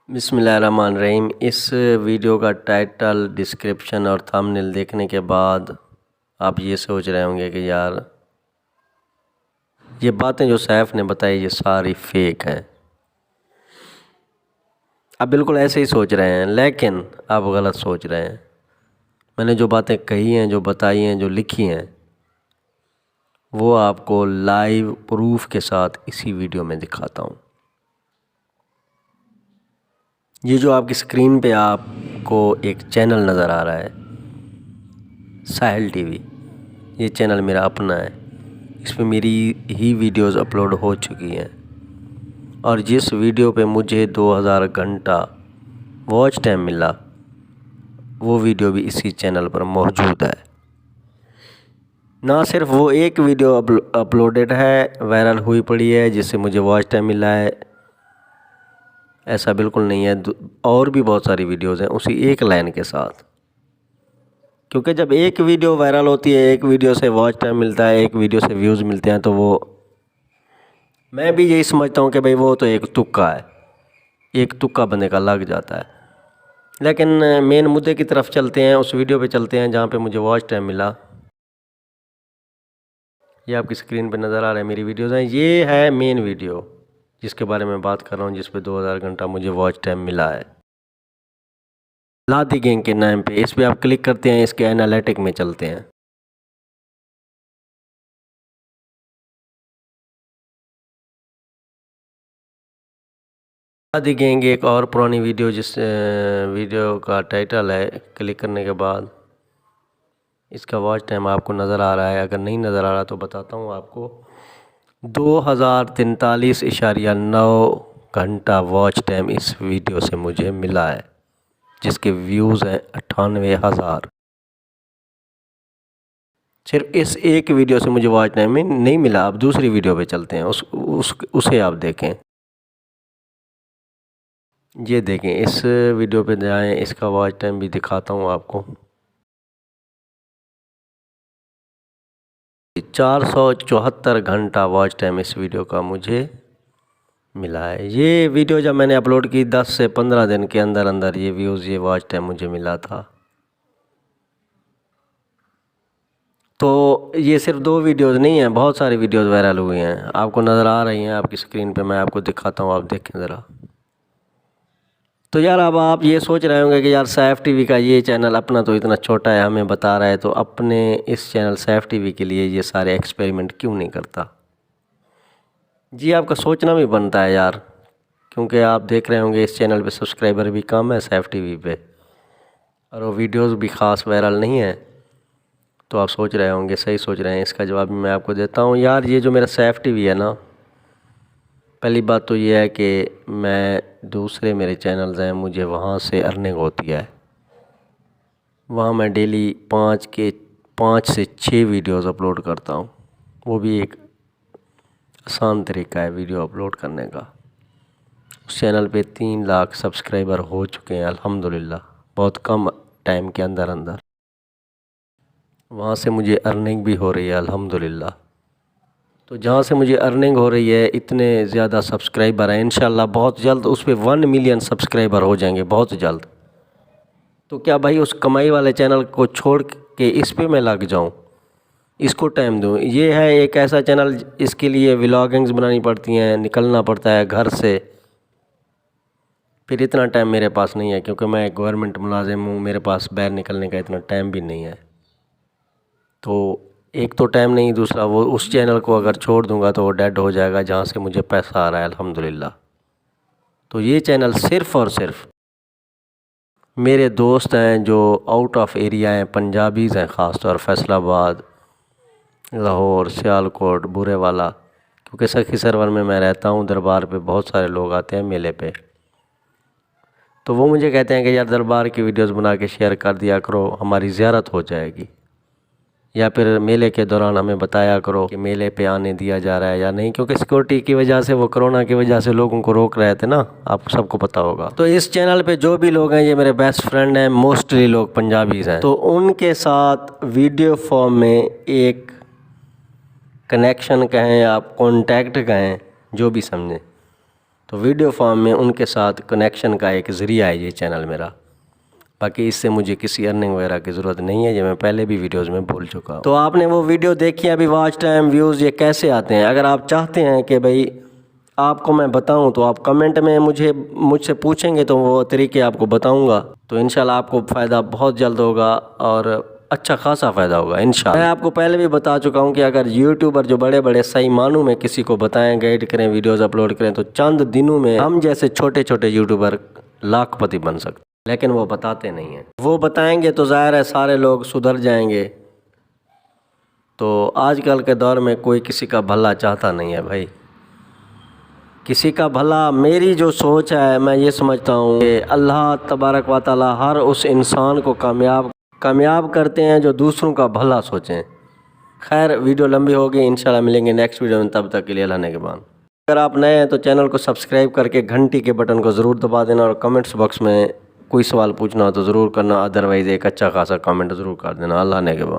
बिस्मिल्लाहिर्रहमानिर्रहीम। इस वीडियो का टाइटल, डिस्क्रिप्शन और थंबनेल देखने के बाद आप ये सोच रहे होंगे कि यार ये बातें जो सैफ ने बताई ये सारी फेक हैं। आप बिल्कुल ऐसे ही सोच रहे हैं, लेकिन आप गलत सोच रहे हैं। मैंने जो बातें कही हैं, जो बताई हैं, जो लिखी हैं, वो आपको लाइव प्रूफ के साथ इसी वीडियो में दिखाता हूँ। ये जो आपकी स्क्रीन पे आपको एक चैनल नज़र आ रहा है, साहिल टीवी, ये चैनल मेरा अपना है। इस पे मेरी ही वीडियोस अपलोड हो चुकी हैं और जिस वीडियो पे मुझे 2000 घंटा वॉच टाइम मिला, वो वीडियो भी इसी चैनल पर मौजूद है। ना सिर्फ वो एक वीडियो अपलोडेड है, वायरल हुई पड़ी है, जिससे मुझे वॉच टाइम मिला है, ऐसा बिल्कुल नहीं है। और भी बहुत सारी वीडियोज़ हैं उसी एक लाइन के साथ। क्योंकि जब एक वीडियो वायरल होती है, एक वीडियो से वॉच टाइम मिलता है, एक वीडियो से व्यूज़ मिलते हैं, तो वो मैं भी यही समझता हूँ कि भाई वो तो एक तुक्का है, एक तुक्का बंदे का लग जाता है। लेकिन मेन मुद्दे की तरफ चलते हैं, उस वीडियो पे चलते हैं जहाँ पे मुझे वॉच टाइम मिला। ये आपकी स्क्रीन पे नज़र आ रहा है, मेरी वीडियोज़ हैं। ये है मेन वीडियो जिसके बारे में बात कर रहा हूँ, जिस पे 2000 घंटा मुझे वॉच टाइम मिला है। लादी गैंग के नाम पे इस पर आप क्लिक करते हैं, इसके एनालिटिक में चलते हैं। लादी गैंग एक और पुरानी वीडियो, जिस वीडियो का टाइटल है, क्लिक करने के बाद इसका वॉच टाइम आपको नज़र आ रहा है। अगर नहीं नज़र आ रहा तो बताता हूँ आपको। 2043.9 घंटा वॉच टाइम इस वीडियो से मुझे मिला है, जिसके व्यूज़ हैं 98,000। सिर्फ इस एक वीडियो से मुझे वॉच टाइम में नहीं मिला। अब दूसरी वीडियो पे चलते हैं, उसे आप देखें। ये देखें, इस वीडियो पे जाएं, इसका वॉच टाइम भी दिखाता हूँ आपको। 474 घंटा वॉच टाइम इस वीडियो का मुझे मिला है। ये वीडियो जब मैंने अपलोड की 10 से 15 दिन के अंदर अंदर ये व्यूज़, ये वॉच टाइम मुझे मिला था। तो ये सिर्फ 2 वीडियोज़ नहीं हैं, बहुत सारी वीडियोज़ वायरल हुई हैं, आपको नज़र आ रही हैं आपकी स्क्रीन पे। मैं आपको दिखाता हूँ, आप देखें ज़रा। तो यार अब आप ये सोच रहे होंगे कि यार सैफ टीवी का ये चैनल अपना तो इतना छोटा है, हमें बता रहा है, तो अपने इस चैनल सैफ टीवी के लिए ये सारे एक्सपेरिमेंट क्यों नहीं करता। जी आपका सोचना भी बनता है यार, क्योंकि आप देख रहे होंगे इस चैनल पे सब्सक्राइबर भी कम है सैफ टीवी पे, और वो वीडियोस भी ख़ास वायरल नहीं है। तो आप सोच रहे होंगे, सही सोच रहे हैं। इसका जवाब भी मैं आपको देता हूँ। यार ये जो मेरा सैफ टीवी है ना, पहली बात तो ये है कि मैं दूसरे मेरे चैनल्स हैं, मुझे वहाँ से अर्निंग होती है। वहाँ मैं डेली 5 से 6 वीडियोस अपलोड करता हूँ। वो भी एक आसान तरीका है वीडियो अपलोड करने का। उस चैनल पे 3 लाख सब्सक्राइबर हो चुके हैं अल्हम्दुलिल्लाह, बहुत कम टाइम के अंदर अंदर। वहाँ से मुझे अर्निंग भी हो रही है अल्हम्दुलिल्लाह। तो जहाँ से मुझे अर्निंग हो रही है, इतने ज़्यादा सब्सक्राइबर हैं, इंशाल्लाह बहुत जल्द उस पर 1 मिलियन सब्सक्राइबर हो जाएंगे, बहुत जल्द। तो क्या भाई उस कमाई वाले चैनल को छोड़ के इस पे मैं लग जाऊँ, इसको टाइम दूँ? ये है एक ऐसा चैनल, इसके लिए व्लॉगिंग्स बनानी पड़ती हैं, निकलना पड़ता है घर से। फिर इतना टाइम मेरे पास नहीं है, क्योंकि मैं गवर्नमेंट मुलाजिम हूँ, मेरे पास बाहर निकलने का इतना टाइम भी नहीं है। तो एक तो टाइम नहीं, दूसरा वो उस चैनल को अगर छोड़ दूंगा तो वो डेड हो जाएगा, जहाँ से मुझे पैसा आ रहा है अल्हम्दुलिल्लाह। तो ये चैनल सिर्फ़ और सिर्फ मेरे दोस्त हैं जो आउट ऑफ एरिया हैं, पंजाबीज़ हैं, ख़ास तौर फैसलाबाद, लाहौर, सियालकोट, बुरेवाला। क्योंकि सखी सरवर में मैं रहता हूँ, दरबार पे बहुत सारे लोग आते हैं मेले पे। तो वो मुझे कहते हैं कि यार दरबार की वीडियोस बना के शेयर कर दिया करो, हमारी ज़ियारत हो जाएगी। या फिर मेले के दौरान हमें बताया करो कि मेले पे आने दिया जा रहा है या नहीं, क्योंकि सिक्योरिटी की वजह से, वो कोरोना की वजह से लोगों को रोक रहे थे ना, आप सबको पता होगा। तो इस चैनल पे जो भी लोग हैं, ये मेरे बेस्ट फ्रेंड हैं, मोस्टली लोग पंजाबीज़ हैं। तो उनके साथ वीडियो फॉर्म में एक कनेक्शन कहें, आप कॉन्टैक्ट कहें, जो भी समझें, तो वीडियो फॉर्म में उनके साथ कनेक्शन का एक ज़रिया है ये चैनल मेरा। बाकी इससे मुझे किसी अर्निंग वगैरह की ज़रूरत नहीं है, ये मैं पहले भी वीडियोज़ में बोल चुका हूँ। तो आपने वो वीडियो देखी अभी, वॉच टाइम, व्यूज़ ये कैसे आते हैं। अगर आप चाहते हैं कि भाई आपको मैं बताऊं तो आप कमेंट में मुझसे पूछेंगे तो वो तरीके आपको बताऊंगा। तो इंशाल्लाह आपको फ़ायदा बहुत जल्द होगा और अच्छा खासा फ़ायदा होगा इंशाल्लाह। मैं आपको पहले भी बता चुका हूं कि अगर यूट्यूबर जो बड़े बड़े सही मानों में किसी को बताएं, गाइड करें, वीडियोज़ अपलोड करें तो चंद दिनों में हम जैसे छोटे छोटे यूट्यूबर लाखपति बन सकते, लेकिन वो बताते नहीं हैं। वो बताएंगे तो ज़ाहिर है सारे लोग सुधर जाएंगे। तो आजकल के दौर में कोई किसी का भला चाहता नहीं है भाई, किसी का भला। मेरी जो सोच है मैं ये समझता हूँ कि अल्लाह तबारक व तआला हर उस इंसान को कामयाब करते हैं जो दूसरों का भला सोचें। खैर वीडियो लंबी होगी, इंशाल्लाह मिलेंगे नेक्स्ट वीडियो में, तब तक के लिए अल्लाह ने के बाद। अगर आप नए हैं तो चैनल को सब्सक्राइब करके घंटी के बटन को ज़रूर दबा देना और कमेंट्स बॉक्स में कोई सवाल पूछना हो तो ज़रूर करना, अदरवाइज़ एक अच्छा खासा कमेंट ज़रूर कर देना। अल्लाह ने के बाद।